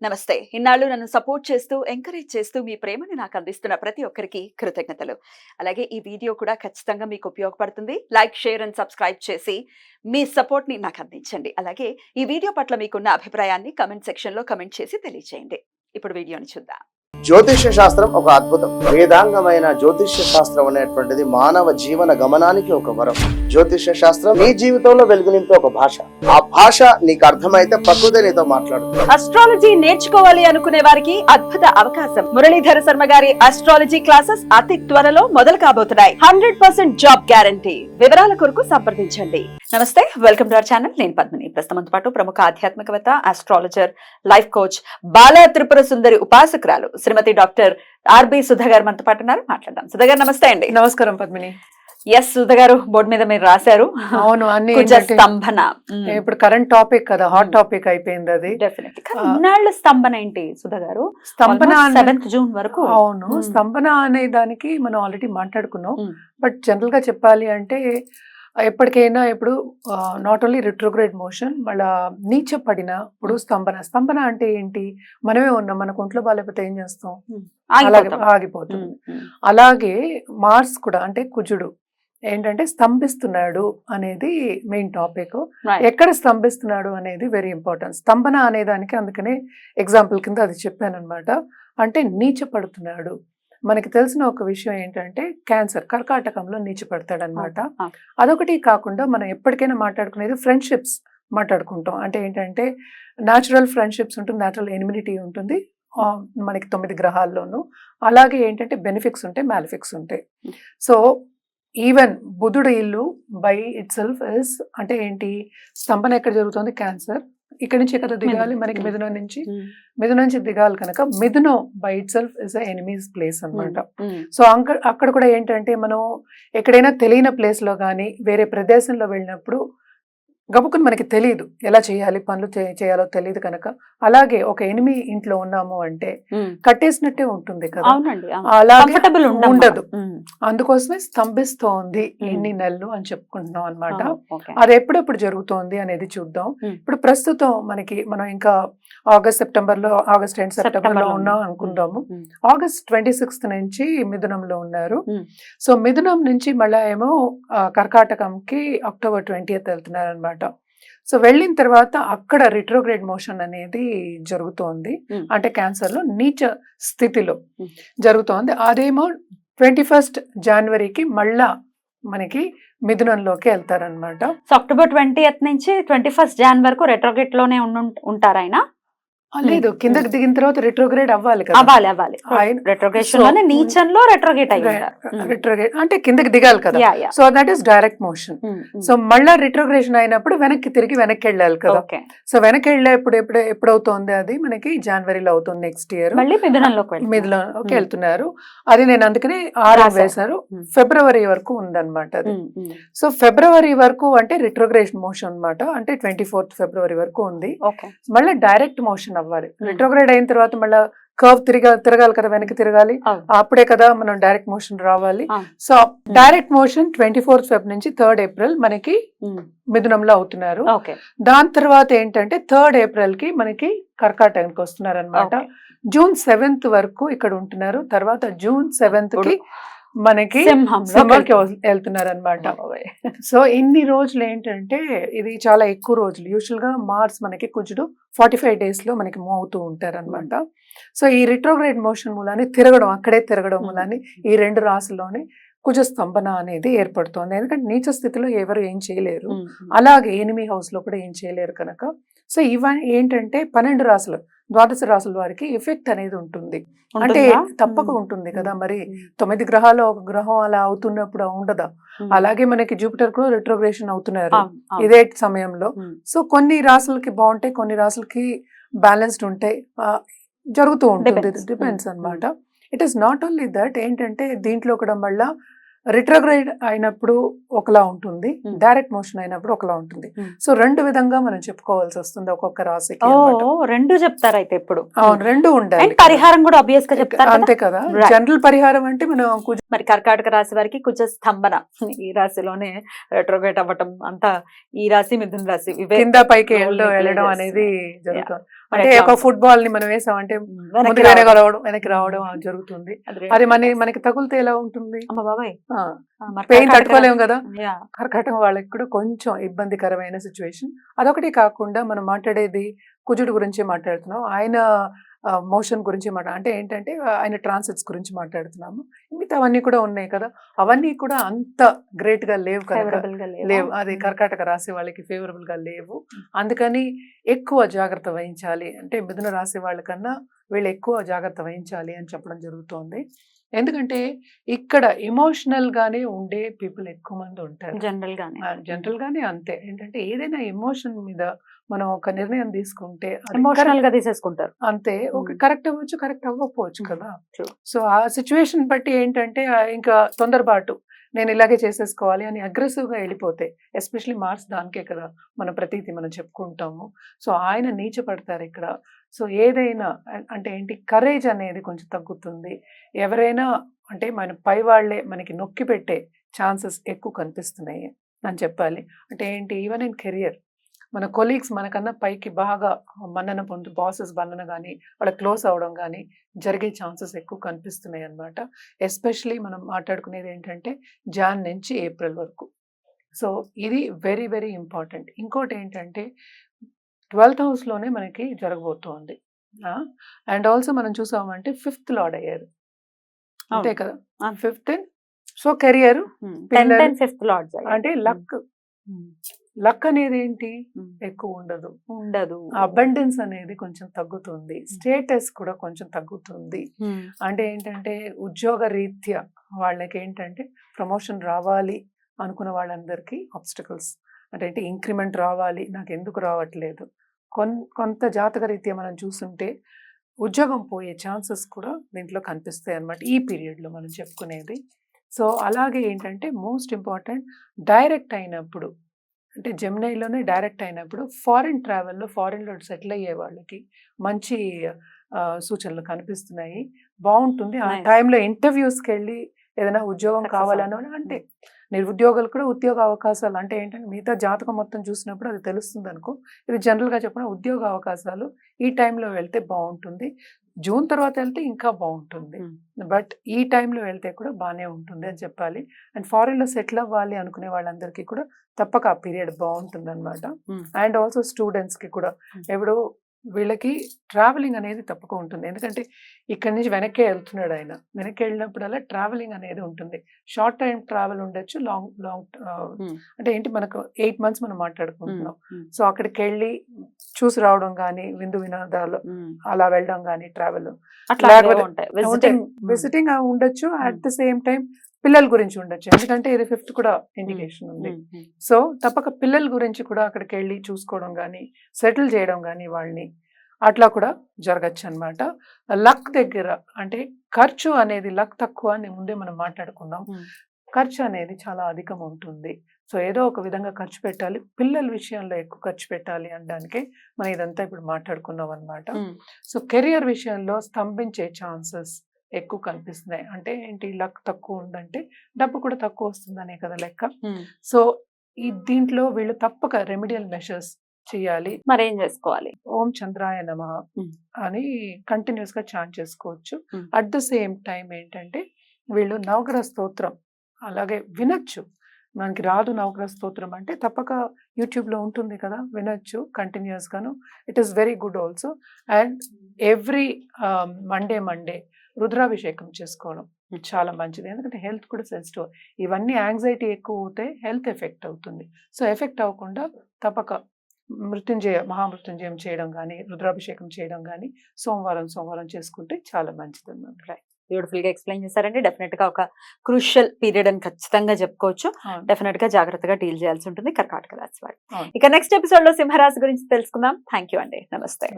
నమస్తే. ఇన్నాళ్ళు నన్ను సపోర్ట్ చేస్తూ, ఎంకరేజ్ చేస్తూ మీ ప్రేమని నాకు అందిస్తున్న ప్రతి ఒక్కరికి కృతజ్ఞతలు. అలాగే ఈ వీడియో కూడా ఖచ్చితంగా మీకు ఉపయోగపడుతుంది. లైక్, షేర్ అండ్ సబ్స్క్రైబ్ చేసి మీ సపోర్ట్‌ని నాకు అందించండి. అలాగే ఈ వీడియో పట్ల మీకున్న అభిప్రాయాన్ని కామెంట్ సెక్షన్‌లో కామెంట్ చేసి తెలియజేయండి. ఇప్పుడు వీడియోని చూద్దాం. జ్యోతిష్య శాస్త్రం ఒక అద్భుతం. వేదాంగమైన జ్యోతిష్య శాస్త్రం అనేటువంటిది మానవ జీవన గమనానికి ఒక వరం. జ్యోతిష్య శాస్త్రం నీ జీవితంలో వెలుగునింపే ఒక భాష. ఆ భాష నీకు అర్థమైతే ప్రకృతి నీతో మాట్లాడుతుంది. అస్ట్రాలజీ నేర్చుకోవాలి అనుకునే వారికి అద్భుత అవకాశం. మురళీధర శర్మ గారి అస్ట్రాలజీ క్లాసెస్ అతి త్వరలో మొదలు కాబోతున్నాయి. 100% జాబ్ గ్యారంటీ. వివరాల కొరకు సంప్రదించండి. నమస్తే, వెల్కమ్ టు అవర్ ఛానల్. నేను పద్మిని. ప్రస్తుతంతో పాటు ప్రముఖ ఆధ్యాత్మికవేత్త, ఆస్ట్రాలజర్, లైఫ్ కోచ్, బాల త్రిపుర సుందరి ఉపాసకురాలు శ్రీమతి డాక్టర్ ఆర్బి సుధా గారు మనతో పాటు ఉన్నారు. మాట్లాడదాం. సుధా గారు నమస్తే అండి. నమస్కారం పద్మిని. ఎస్ సుధా గారు, బోర్డు మీద మీరు రాశారు. అవును, అన్ని స్తంభన. ఇప్పుడు కరెంట్ టాపిక్ కదా, హాట్ టాపిక్ అయిపోయింది అది. ఇన్నాళ్ళ స్తంభన ఏంటి సుధా గారు? స్తంభన 7th జూన్ వరకు. అవును, స్తంభన అనే దానికి మనం ఆల్రెడీ మాట్లాడుకున్నాం. బట్ జనరల్ గా చెప్పాలి అంటే ఎప్పటికైనా ఇప్పుడు నాట్ ఓన్లీ రిట్రోగ్రేడ్ మోషన్, మళ్ళా నీచ పడినప్పుడు స్తంభన. స్తంభన అంటే ఏంటి? మనమే ఉన్నాం, మనకు ఒంట్లో బాగాలేకపోతే ఏం చేస్తాం? అలాగే ఆగిపోతుంది. అలాగే మార్స్ కూడా, అంటే కుజుడు ఏంటంటే స్తంభిస్తున్నాడు అనేది మెయిన్ టాపిక్. ఎక్కడ స్తంభిస్తున్నాడు అనేది వెరీ ఇంపార్టెంట్. స్తంభన అనే దానికి అందుకనే ఎగ్జాంపుల్ కింద అది చెప్పాను అనమాట. అంటే నీచ పడుతున్నాడు. మనకి తెలిసిన ఒక విషయం ఏంటంటే క్యాన్సర్, కర్కాటకంలో నీచపడతాడు అనమాట. అదొకటి కాకుండా మనం ఎప్పటికైనా మాట్లాడుకునేది ఫ్రెండ్షిప్స్ మాట్లాడుకుంటాం. అంటే ఏంటంటే న్యాచురల్ ఫ్రెండ్షిప్స్ ఉంటుంది, న్యాచురల్ ఎనిమినిటీ ఉంటుంది మనకి 9 గ్రహాల్లోనూ. అలాగే ఏంటంటే బెనిఫిక్స్ ఉంటాయి, మ్యాలిఫిక్స్ ఉంటాయి. సో ఈవెన్ బుధుడు ఇల్లు బై ఇట్ సెల్ఫ్ ఇస్, అంటే ఏంటి, స్తంభన ఎక్కడ జరుగుతుంది? క్యాన్సర్. ఇక్కడ నుంచి ఎక్కడ దిగాలి? మనకి మిథునం నుంచి దిగాలి కనుక మిథునం by itself is enemies place అనమాట. సో అక్కడ కూడా ఏంటంటే మనం ఎక్కడైనా తెలియని ప్లేస్ లో కానీ వేరే ప్రదేశంలో వెళ్ళినప్పుడు గబుకుని మనకి తెలియదు ఎలా చేయాలి, పనులు చేయాలో తెలియదు కనుక. అలాగే ఒక ఎనిమి ఇంట్లో ఉన్నాము అంటే కట్టేసినట్టే ఉంటుంది కదా, అలాగే ఉండదు. అందుకోసమే స్తంభిస్తోంది ఎన్ని నెలలు అని చెప్పుకుంటున్నాం అనమాట. అది ఎప్పుడెప్పుడు జరుగుతోంది అనేది చూద్దాం. ఇప్పుడు ప్రస్తుతం మనం ఇంకా ఆగస్ట్ ఎండ్ సెప్టెంబర్ లో ఉన్నాం అనుకుందాము. ఆగస్ట్ 26th నుంచి మిథునంలో ఉన్నారు. సో మిథునం నుంచి మళ్ళా ఏమో కర్కాటకంకి October 20th వెళ్తున్నారు అనమాట. సో వెళ్ళిన తర్వాత అక్కడ రిట్రోగ్రేడ్ మోషన్ అనేది జరుగుతోంది. అంటే క్యాన్సర్ లో నీచ స్థితిలో జరుగుతోంది. అదేమో 21st జనవరికి మళ్ళా మనకి మిథునంలోకి వెళ్తారనమాట. సో October 20th నుంచి 21st Jan వరకు రెట్రోగ్రేడ్ లోనే ఉంటారు ఆయన? లేదు, కిందకి దిగిన తర్వాత రిట్రోగ్రేడ్ అవ్వాలి కదా. అవ్వాలి. రెట్రోగ్రేషన్ లోనే నీచంలో రెట్రోగ్రేడ్ రిట్రోగ్రేడ్ అంటే కిందకి దిగాలి కదా. So that is direct motion. So మళ్ళా రిట్రోగ్రేషన్ అయినప్పుడు వెనక్కి వెళ్ళాలి కదా. సో వెనక్కి ఎప్పుడవుతోంది? అది మనకి జనవరిలో అవుతుంది నెక్స్ట్ ఇయర్. మిథునంలోకి వెళ్తున్నారు. అది నేను అందుకనే 6 వేశారు. ఫిబ్రవరి వరకు ఉందన్నమాట అది. సో ఫిబ్రవరి వరకు అంటే రిట్రోగ్రేషన్ మోషన్ అనమాట. అంటే 24th ఫిబ్రవరి వరకు ఉంది. మళ్ళీ డైరెక్ట్ మోషన్ అవ్వాలి. రిట్రోగ్రేడ్ అయిన తర్వాత మళ్ళీ కర్వ్ తిరగాలి కదా, వెనక్కి తిరగాలి. అప్పుడే కదా మనం డైరెక్ట్ మోషన్ రావాలి. So direct motion 24th Feb నుంచి 3rd April మనకి మిథునంలో అవుతున్నారు. దాని తర్వాత ఏంటంటే 3rd April కి మనకి కర్కాటకానికి వస్తున్నారు అనమాట. June 7th వరకు ఇక్కడ ఉంటున్నారు. తర్వాత June 7th కి మనకి సింహంకి వెళ్తున్నారు అనమాట. సో ఇన్ని రోజులు ఏంటంటే ఇది చాలా ఎక్కువ రోజులు. యూజువల్ గా మార్స్ మనకి కుజుడు 45 days లో మనకి మూవ్ అవుతూ ఉంటారు అనమాట. సో ఈ రిట్రోగ్రేడ్ మోషన్ మూలాన్ని అక్కడే తిరగడం మూలాన్ని ఈ 2 రాశుల్లోనే కుజ స్తంభన అనేది ఏర్పడుతోంది. ఎందుకంటే నీచ స్థితిలో ఎవరు ఏం చేయలేరు, అలాగే ఎనిమి హౌస్ లో కూడా ఏం చేయలేరు కనుక. సో ఇవన్నీ ఏంటంటే 12 రాశులు, 12 రాశుల వారికి ఎఫెక్ట్ అనేది ఉంటుంది. అంటే తప్పక ఉంటుంది కదా. మరి 9 గ్రహాలు ఒక గ్రహం అలా అవుతున్నప్పుడు ఉండదా? అలాగే మనకి జూపిటర్ కూడా రిట్రోగ్రేషన్ అవుతున్నారు ఇదే సమయంలో. సో కొన్ని రాశులకి బాగుంటాయి, కొన్ని రాశులకి బ్యాలెన్స్డ్ ఉంటాయి, జరుగుతూ ఉంటుంది. డిపెండ్స్ అనమాట. It is not only that. ఏంటంటే దీంట్లో కూడా మళ్ళా రిట్రోగ్రేడ్ అయినప్పుడు ఒకలా ఉంటుంది, Hmm. డైరెక్ట్ మోషన్ అయినప్పుడు ఒకలా ఉంటుంది. Hmm. సో రెండు విధంగా మనం చెప్పుకోవాల్సి వస్తుంది ఒక్కొక్క రాశికి ఓ అన్నమాట. రెండు చెప్తారు అయితే ఇప్పుడు. అవును, రెండు ఉండాలి అండ్ పరిహారం కూడా ఆబ్వియస్ గా చెప్తారు కదా. అంతే కదా. Right. జనరల్ పరిహారం అంటే మనం మరి కర్కాటక రాశి వారికి కుజ స్తంభన, ఈ రాశిలోనే రెట్రోగ్రేట్ అవ్వటం అంతా, ఈ రాశి మిథున రాశి ఇవే కింద పైకి role ని play వెళ్ళడం చేస్తున్నాయి. అనేది జరుగుతుంది. మరి అంటే ఎట్లా ఒక ఫుట్బాల్ ని మనం వేసాం అంటే వెనక్కి ముందుకు వెనక రావడం. రావడం, వెనక్కి రావడం జరుగుతుంది. అది అది మనకి తగులితే ఎలా ఉంటుంది, అమ్మ బాబాయ్. మరి పెయిన్ కర్కాటక తట్టుకోలేము కదా. Yeah. కర్కాటకం వాళ్ళకి కూడా కొంచెం ఇబ్బందికరమైన సిచ్యువేషన్. అదొకటి కాకుండా మనం మాట్లాడేది కుజుడు గురించి మాట్లాడుతున్నాం, ఆయన మోషన్ గురించి అంటే ఏంటంటే ఆయన ట్రాన్సిట్స్ గురించి మాట్లాడుతున్నాము. మిగతావన్నీ కూడా ఉన్నాయి కదా, అవన్నీ కూడా అంత గ్రేట్ గా లేవు కనుక Favorable గా లేవా? లేవు. అది కర్కాటక రాశి వాళ్ళకి ఫేవరబుల్ గా లేవు. అందుకని ఎక్కువ జాగ్రత్త వహించాలి అంటే మిథున రాశి వాళ్ళకన్నా వీళ్ళు ఎక్కువ జాగ్రత్త వహించాలి అని చెప్పడం జరుగుతోంది. ఎందుకంటే ఇక్కడ ఎమోషనల్ గానే ఉండే పీపుల్ ఎక్కువ మంది ఉంటారు. జనరల్ గానే జనరల్ గానే అంతే. ఏంటంటే ఏదైనా ఎమోషన్ మీద మనం ఒక నిర్ణయం తీసుకుంటే అది ఎమోషనల్ గా తీసేసుకుంటారు. అంతే. ఒక Mm. కరెక్ట్ అవ్వచ్చు, కరెక్ట్ అవ్వకపోవచ్చు Mm. కదా. True. సో ఆ సిచ్యువేషన్ బట్టి ఏంటంటే ఇంకా తొందరపాటు నేను ఇలాగే చేసేసుకోవాలి అని అగ్రెసివ్ గా వెళ్ళిపోతే, ఎస్పెషలీ మార్స్ దానికే కదా మన ప్రతీతి మనం చెప్పుకుంటాము. సో ఆయన నీచ పడతారు ఇక్కడ. సో ఏదైనా అంటే ఏంటి, కరేజ్ అనేది కొంచెం తగ్గుతుంది. ఎవరైనా అంటే మన పై వాళ్ళే మనకి నొక్కి పెట్టే ఛాన్సెస్ ఎక్కువ కనిపిస్తున్నాయి అని చెప్పాలి. అంటే ఏంటి, ఈవెన్ ఇన్ కెరియర్ మన కొలీగ్స్ మనకన్నా పైకి బాగా మన్నన పొందు, బాసెస్ మన్నన కానీ వాళ్ళ క్లోజ్ అవడం కానీ జరిగే ఛాన్సెస్ ఎక్కువ కనిపిస్తున్నాయి అన్నమాట. ఎస్పెషలీ మనం మాట్లాడుకునేది ఏంటంటే జాన్ నుంచి ఏప్రిల్ వరకు. సో ఇది వెరీ వెరీ ఇంపార్టెంట్. ఇంకోటి ఏంటంటే 12th హౌస్లోనే మనకి జరగబోతోంది. అండ్ ఆల్సో మనం చూసామంటే 5th లార్డ్ అయ్యారు, అంతే కదా. అవును. 5th, so career 10th and 5th lords అయ్యారు. అంటే లక్ అనేది ఏంటి, ఎక్కువ ఉండదు. ఉండదు. అబండెన్స్ అనేది కొంచెం తగ్గుతుంది, స్టేటస్ కూడా కొంచెం తగ్గుతుంది. అంటే ఏంటంటే ఉద్యోగ రీత్యా వాళ్ళకి ఏంటంటే ప్రమోషన్ రావాలి అనుకున్న వాళ్ళందరికీ ఆబ్స్టికల్స్. అంటే ఏంటి, ఇంక్రిమెంట్ రావాలి, నాకు ఎందుకు రావట్లేదు. కొంత జాతక రీత్యా మనం చూస్తుంటే ఉద్యోగం పోయే ఛాన్సెస్ కూడా దీంట్లో కనిపిస్తాయి అన్నమాట ఈ పీరియడ్లో మనం చెప్పుకునేది. సో అలాగే ఏంటంటే మోస్ట్ ఇంపార్టెంట్, డైరెక్ట్ అయినప్పుడు అంటే జెమినైలోనే డైరెక్ట్ అయినప్పుడు ఫారిన్ ట్రావెల్లో, ఫారిన్లో సెటిల్ అయ్యే వాళ్ళకి మంచి సూచనలు కనిపిస్తున్నాయి. బాగుంటుంది. ఆ Nice. టైంలో ఇంటర్వ్యూస్కి వెళ్ళి ఏదైనా ఉద్యోగం Success కావాలని అవుతుంది. అంటే నిరుద్యోగులు కూడా ఉద్యోగ అవకాశాలు, అంటే ఏంటంటే మిగతా జాతకం మొత్తం చూసినప్పుడు అది తెలుస్తుంది అనుకో. ఇది జనరల్గా చెప్పిన ఉద్యోగ అవకాశాలు ఈ టైంలో వెళ్తే బాగుంటుంది. జూన్ తర్వాత వెళ్తే ఇంకా బాగుంటుంది, బట్ ఈ టైంలో వెళ్తే కూడా బాగానే ఉంటుంది అని చెప్పాలి. అండ్ ఫారిన్లో సెటిల్ అవ్వాలి అనుకునే వాళ్ళందరికీ కూడా తప్పక ఆ పీరియడ్ బాగుంటుంది అనమాట. అండ్ ఆల్సో స్టూడెంట్స్కి కూడా ఎప్పుడు వీళ్ళకి ట్రావెలింగ్ అనేది తప్పక ఉంటుంది. ఎందుకంటే ఇక్కడి నుంచి వెనక్కి వెళ్తున్నాడు ఆయన, వెనక్కి వెళ్ళినప్పుడల్లా ట్రావెలింగ్ అనేది ఉంటుంది. షార్ట్ టైం ట్రావెల్ ఉండొచ్చు, లాంగ్ అంటే ఏంటి, మనకు 8 months మనం మాట్లాడుకుంటున్నాం. సో అక్కడికి వెళ్ళి చూసి రావడం కానీ, విందు వినోదాలు అలా వెళ్ళడం కానీ, ట్రావెల్ విజిటింగ్ ఉండొచ్చు. అట్ ద సేమ్ టైం పిల్లల గురించి ఉండొచ్చు, ఎందుకంటే ఇది 5th కూడా ఇండికేషన్ ఉంది. సో తప్పక పిల్లల గురించి కూడా అక్కడికి వెళ్ళి చూసుకోవడం కానీ, సెటిల్ చేయడం కానీ వాళ్ళని, అట్లా కూడా జరగచ్చు అనమాట. లక్ దగ్గర అంటే ఖర్చు అనేది, లక్ తక్కువ అని ముందే మనం మాట్లాడుకుందాం. ఖర్చు అనేది చాలా అధికం ఉంటుంది. సో ఏదో ఒక విధంగా ఖర్చు పెట్టాలి, పిల్లల విషయంలో ఎక్కువ ఖర్చు పెట్టాలి అనడానికే మనం ఇదంతా ఇప్పుడు మాట్లాడుకున్నాం అనమాట. సో కెరియర్ విషయంలో స్తంభించే ఛాన్సెస్ ఎక్కువ కనిపిస్తున్నాయి. అంటే ఏంటి, లక్ తక్కువ ఉందంటే డబ్బు కూడా తక్కువ వస్తుందనే కదా లెక్క. సో ఈ దీంట్లో వీళ్ళు తప్పక రెమెడియల్ మెషర్స్ చేయాలి. మరి ఏం చేసుకోవాలి? ఓం చంద్రాయ నమః అని కంటిన్యూస్ గా చాంట్ చేసుకోవచ్చు. అట్ ద సేమ్ టైం ఏంటంటే వీళ్ళు నవగ్రహ స్తోత్రం అలాగే వినొచ్చు. మనకి రాదు నవగ్రహ స్తోత్రం అంటే తప్పక యూట్యూబ్లో ఉంటుంది కదా, వినొచ్చు కంటిన్యూస్ గాను. It is very good also. And every Monday రుద్రాభిషేకం చేసుకోవడం చాలా మంచిది. ఎందుకంటే హెల్త్ కూడా సెన్సిటివ్. ఇవన్నీ యాంగ్జైటీ ఎక్కువ అవుతే హెల్త్ ఎఫెక్ట్ అవుతుంది. సో ఎఫెక్ట్ అవ్వకుండా తప్పక మహామృత్యుంజయం చేయడం కానీ, రుద్రాభిషేకం చేయడం కానీ సోమవారం చేసుకుంటే చాలా మంచిది అన్నమాట. బ్యూటిఫుల్ గా ఎక్స్ప్లెయిన్ చేశారండి. డెఫినెట్ గా ఒక క్రూషియల్ పీరియడ్ అని ఖచ్చితంగా చెప్పుకోవచ్చు. డెఫినెట్ గా జాగ్రత్తగా డీల్ చేయాల్సి ఉంటుంది కర్కాటక రాశి వాళ్ళు. ఇక నెక్స్ట్ ఎపిసోడ్ లో సింహరాశి గురించి తెలుసుకుందాం. థ్యాంక్ యూ అండి. నమస్తే.